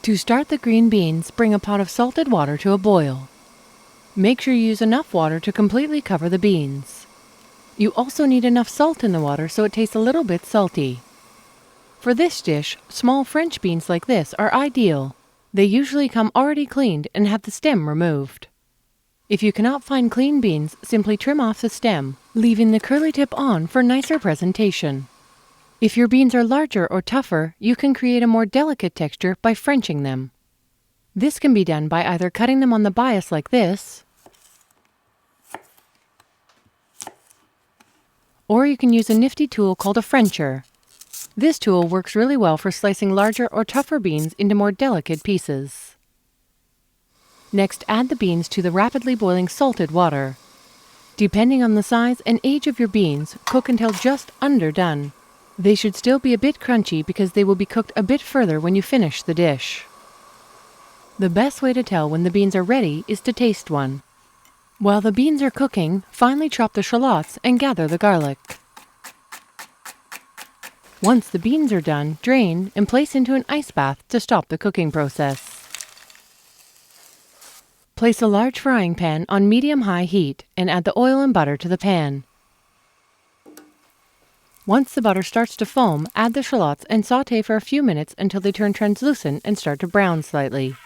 To start the green beans, bring a pot of salted water to a boil. Make sure you use enough water to completely cover the beans. You also need enough salt in the water so it tastes a little bit salty. For this dish, small French beans like this are ideal. They usually come already cleaned and have the stem removed. If you cannot find clean beans, simply trim off the stem, leaving the curly tip on for nicer presentation. If your beans are larger or tougher, you can create a more delicate texture by Frenching them. This can be done by either cutting them on the bias like this, or you can use a nifty tool called a Frencher. This tool works really well for slicing larger or tougher beans into more delicate pieces. Next, add the beans to the rapidly boiling salted water. Depending on the size and age of your beans, cook until just underdone. They should still be a bit crunchy because they will be cooked a bit further when you finish the dish. The best way to tell when the beans are ready is to taste one. While the beans are cooking, finely chop the shallots and gather the garlic. Once the beans are done, drain and place into an ice bath to stop the cooking process. Place a large frying pan on medium-high heat and add the oil and butter to the pan. Once the butter starts to foam, add the shallots and saute for a few minutes until they turn translucent and start to brown slightly.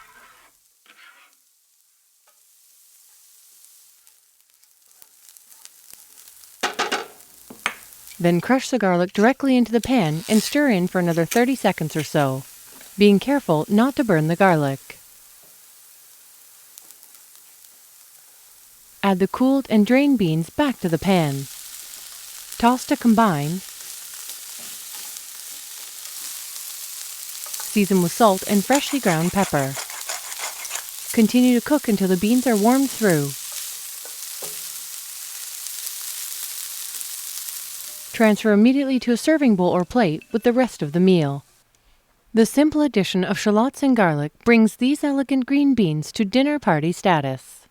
Then crush the garlic directly into the pan and stir in for another 30 seconds or so, being careful not to burn the garlic. Add the cooled and drained beans back to the pan. Toss to combine. Season with salt and freshly ground pepper. Continue to cook until the beans are warmed through. Transfer immediately to a serving bowl or plate with the rest of the meal. The simple addition of shallots and garlic brings these elegant green beans to dinner party status.